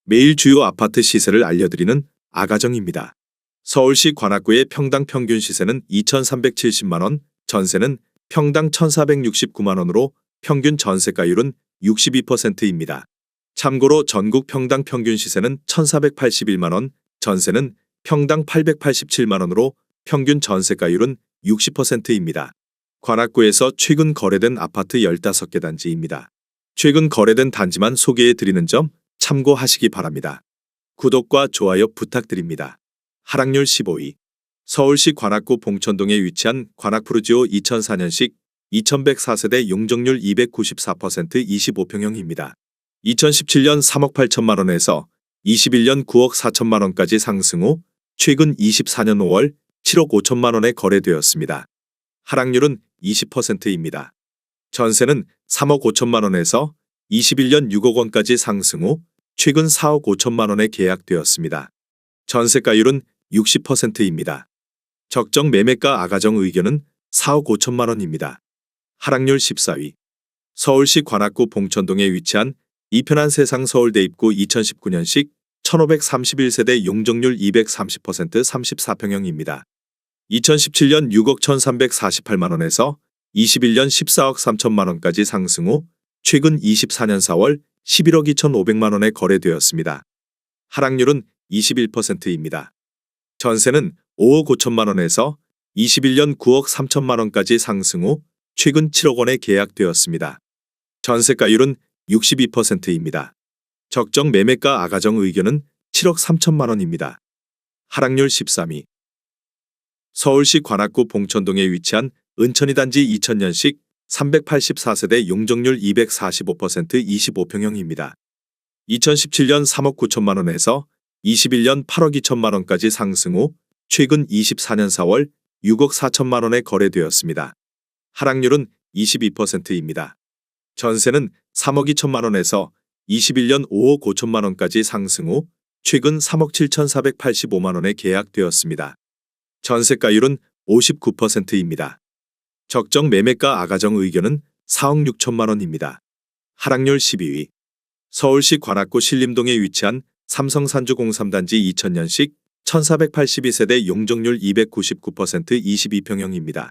매일 주요 아파트 시세를 알려드리는 아가정입니다. 서울시 관악구의 평당 평균 시세는 2,370만원, 전세는 평당 1,469만원으로 평균 전세가율은 62%입니다. 참고로 전국 평당 평균 시세는 1,481만원, 전세는 평당 887만원으로 평균 전세가율은 60%입니다. 관악구에서 최근 거래된 아파트 15개 단지입니다. 최근 거래된 단지만 소개해드리는 점 참고하시기 바랍니다. 구독과 좋아요 부탁드립니다. 하락률 15위. 서울시 관악구 봉천동에 위치한 관악푸르지오 2004년식 2104세대 용적률 294% 25평형입니다. 2017년 3억 8천만원에서 21년 9억 4천만원까지 상승 후 최근 24년 5월 7억 5천만원에 거래되었습니다. 하락률은 20%입니다. 전세는 3억 5천만원에서 21년 6억 원까지 상승 후 최근 4억 5천만원에 계약되었습니다. 전세가율은 60%입니다. 적정 매매가 아가정 의견은 4억 5천만원입니다. 하락률 14위. 서울시 관악구 봉천동에 위치한 이편한 세상 서울대 입구 2019년식 1531세대 용적률 230% 34평형입니다. 2017년 6억 1348만원에서 21년 14억 3천만원까지 상승 후 최근 24년 4월 11억 2,500만원에 거래되었습니다. 하락률은 21%입니다. 전세는 5억 5천만원에서 21년 9억 3천만원까지 상승 후 최근 7억 원에 계약되었습니다. 전세가율은 62%입니다. 적정 매매가 아가정 의견은 7억 3천만원입니다. 하락률 13위. 서울시 관악구 봉천동에 위치한 은천이 단지 2000년식 384세대 용적률 245% 25평형입니다. 2017년 3억 9천만원에서 21년 8억 2천만원까지 상승 후 최근 24년 4월 6억 4천만원에 거래되었습니다. 하락률은 22%입니다. 전세는 3억 2천만원에서 21년 5억 5천만원까지 상승 후 최근 3억 7,485만원에 계약되었습니다. 전세가율은 59%입니다. 적정 매매가 아가정 의견은 4억 6천만원입니다. 하락률 12위. 서울시 관악구 신림동에 위치한 삼성산주 03단지 2000년식 1482세대 용적률 299% 22평형입니다.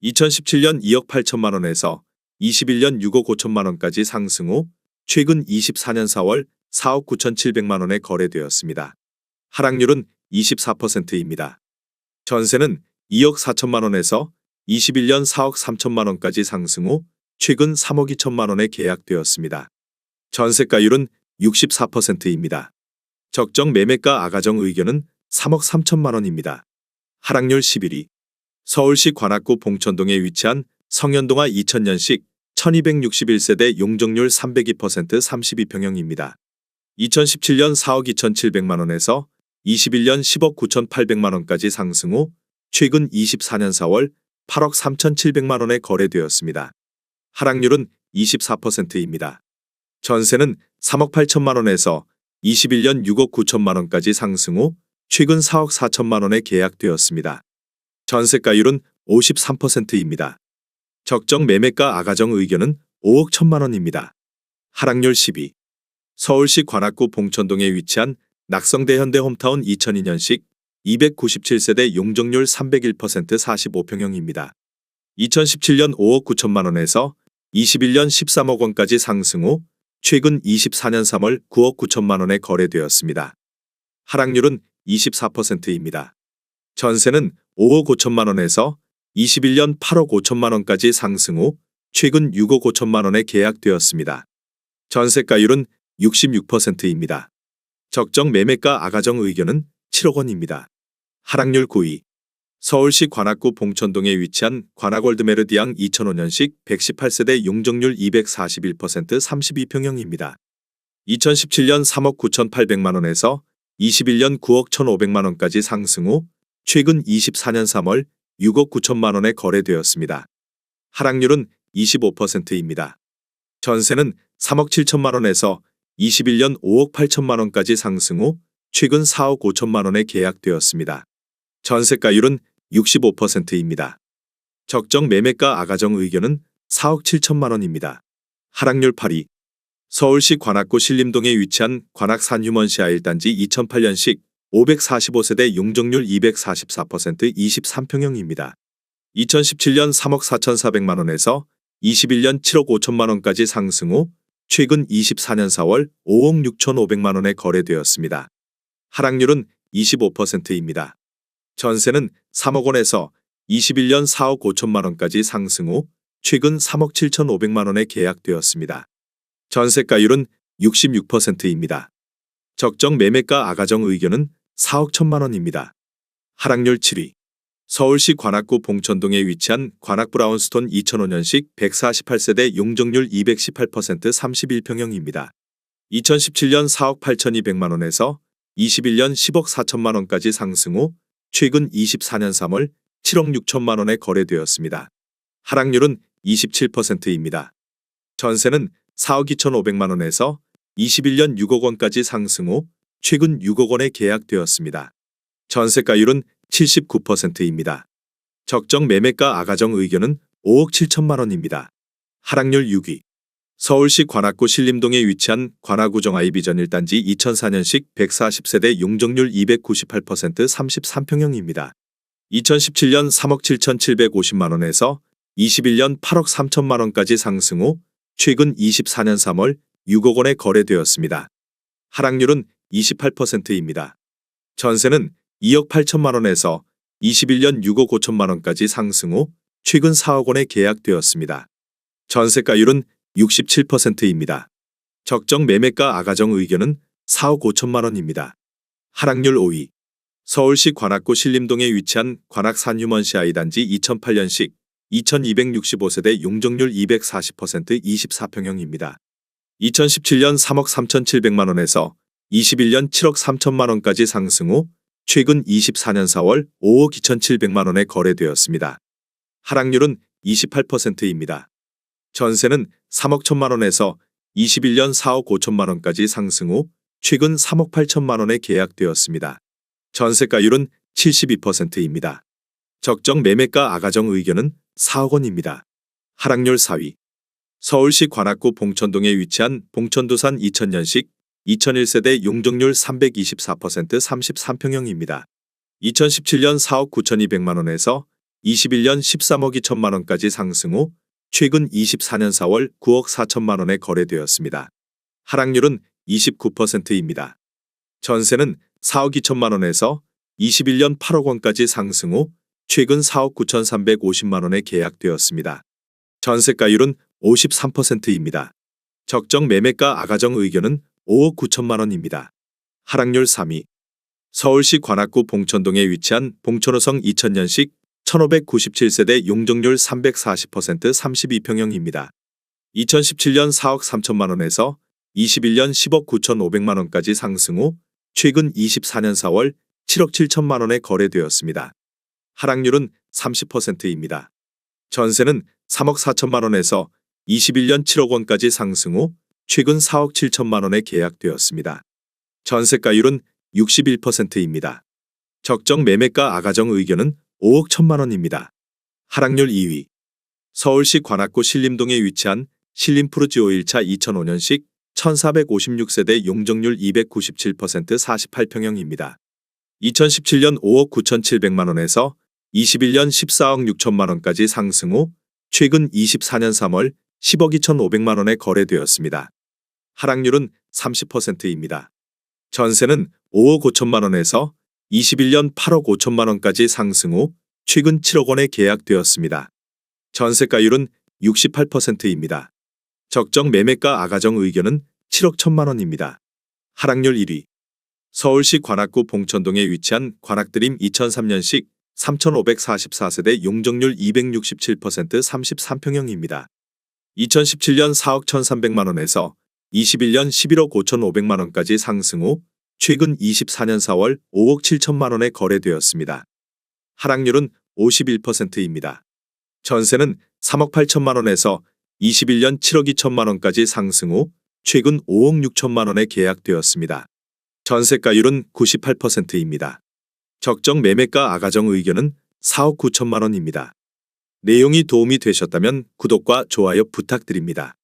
2017년 2억 8천만원에서 21년 6억 5천만원까지 상승 후 최근 24년 4월 4억 9,700만원에 거래되었습니다. 하락률은 24%입니다. 전세는 2억 4천만원에서 21년 4억 3천만원까지 상승 후 최근 3억 2천만원에 계약되었습니다. 전세가율은 64%입니다. 적정 매매가 아가정 의견은 3억 3천만원입니다. 하락률 11위. 서울시 관악구 봉천동에 위치한 성현동화 2000년식 1261세대 용적률 302% 32평형입니다. 2017년 4억 2,700만원에서 21년 10억 9,800만원까지 상승 후 최근 24년 4월 8억 3,700만원에 거래되었습니다. 하락률은 24%입니다. 전세는 3억 8천만원에서 21년 6억 9천만원까지 상승 후 최근 4억 4천만원에 계약되었습니다. 전세가율은 53%입니다. 적정 매매가 아가정 의견은 5억 1천만원입니다. 하락률 10위. 서울시 관악구 봉천동에 위치한 낙성대 현대 홈타운 2002년식 297세대 용적률 301% 45평형입니다. 2017년 5억 9천만원에서 21년 13억 원까지 상승 후 최근 24년 3월 9억 9천만원에 거래되었습니다. 하락률은 24%입니다. 전세는 5억 5천만원에서 21년 8억 5천만원까지 상승 후 최근 6억 5천만원에 계약되었습니다. 전세가율은 66%입니다. 적정 매매가 아가정 의견은 7억 원입니다. 하락률 9위. 서울시 관악구 봉천동에 위치한 관악월드메르디앙 2005년식 118세대 용적률 241% 32평형입니다. 2017년 3억 9,800만원에서 21년 9억 1,500만원까지 상승 후 최근 24년 3월 6억 9천만원에 거래되었습니다. 하락률은 25%입니다. 전세는 3억 7천만원에서 21년 5억 8천만원까지 상승 후 최근 4억 5천만원에 계약되었습니다. 전세가율은 65%입니다. 적정 매매가 아가정 의견은 4억 7천만원입니다. 하락률 8위. 서울시 관악구 신림동에 위치한 관악 산휴먼시아 1단지 2008년식 545세대 용적률 244% 23평형입니다. 2017년 3억 4,400만 원에서 21년 7억 5천만 원까지 상승 후 최근 24년 4월 5억 6,500만 원에 거래되었습니다. 하락률은 25%입니다. 전세는 3억 원에서 21년 4억 5천만 원까지 상승 후 최근 3억 7,500만 원에 계약되었습니다. 전세가율은 66%입니다. 적정 매매가 아가정 의견은 4억 1천만 원입니다. 하락률 7위. 서울시 관악구 봉천동에 위치한 관악 브라운스톤 2005년식 148세대 용적률 218% 31평형입니다. 2017년 4억 8,200만 원에서 21년 10억 4천만 원까지 상승 후 최근 24년 3월 7억 6천만 원에 거래되었습니다. 하락률은 27%입니다. 전세는 4억 2,500만 원에서 21년 6억 원까지 상승 후 최근 6억 원에 계약되었습니다. 전세가율은 79%입니다. 적정 매매가 아가정 의견은 5억 7천만 원입니다. 하락률 6위. 서울시 관악구 신림동에 위치한 관악구정 아이비전 1단지 2004년식 140세대 용적률 298% 33평형입니다. 2017년 3억 7,750만 원에서 21년 8억 3천만 원까지 상승 후 최근 24년 3월 6억 원에 거래되었습니다. 하락률은 28%입니다. 전세는 2억 8천만 원에서 21년 6억 5천만 원까지 상승 후 최근 4억 원에 계약되었습니다. 전세가율은 67%입니다. 적정 매매가 아가정 의견은 4억 5천만 원입니다. 하락률 5위. 서울시 관악구 신림동에 위치한 관악 산휴먼시아 2단지 2008년식 2265세대 용적률 240% 24평형입니다. 2017년 3억 3,700만 원에서 21년 7억 3천만 원까지 상승 후 최근 24년 4월 5억 2,700만 원에 거래되었습니다. 하락률은 28%입니다. 전세는 3억 1천만 원에서 21년 4억 5천만 원까지 상승 후 최근 3억 8천만 원에 계약되었습니다. 전세가율은 72%입니다. 적정 매매가 아가정 의견은 4억 원입니다. 하락률 4위. 서울시 관악구 봉천동에 위치한 봉천두산 2000년식 2001세대 용적률 324% 33평형입니다. 2017년 4억 9,200만 원에서 21년 13억 2천만 원까지 상승 후 최근 24년 4월 9억 4천만 원에 거래되었습니다. 하락률은 29%입니다. 전세는 4억 2천만 원에서 21년 8억 원까지 상승 후 최근 4억 9,350만 원에 계약되었습니다. 전세가율은 53%입니다. 적정 매매가 아가정 의견은 5억 9천만 원입니다. 하락률 3위. 서울시 관악구 봉천동에 위치한 봉천호성 2000년식 1597세대 용적률 340% 32평형입니다. 2017년 4억 3천만 원에서 21년 10억 9,500만 원까지 상승 후 최근 24년 4월 7억 7천만 원에 거래되었습니다. 하락률은 30%입니다. 전세는 3억 4천만 원에서 21년 7억 원까지 상승 후 최근 4억 7천만 원에 계약되었습니다. 전세가율은 61%입니다. 적정 매매가 아가정 의견은 5억 1천만 원입니다. 하락률 2위. 서울시 관악구 신림동에 위치한 신림푸르지오 1차 2005년식 1456세대 용적률 297% 48평형입니다. 2017년 5억 9,700만 원에서 21년 14억 6천만 원까지 상승 후 최근 24년 3월 10억 2,500만 원에 거래되었습니다. 하락률은 30%입니다. 전세는 5억 5천만 원에서 21년 8억 5천만 원까지 상승 후 최근 7억 원에 계약되었습니다. 전세가율은 68%입니다. 적정 매매가 아가정 의견은 7억 1천만 원입니다. 하락률 1위. 서울시 관악구 봉천동에 위치한 관악드림 2003년식 3544세대 용적률 267% 33평형입니다. 2017년 4억 1,300만 원에서 21년 11억 5,500만 원까지 상승 후 최근 24년 4월 5억 7천만 원에 거래되었습니다. 하락률은 51%입니다. 전세는 3억 8천만 원에서 21년 7억 2천만 원까지 상승 후 최근 5억 6천만 원에 계약되었습니다. 전세가율은 98%입니다. 적정 매매가 아가정 의견은 4억 9천만 원입니다. 내용이 도움이 되셨다면 구독과 좋아요 부탁드립니다.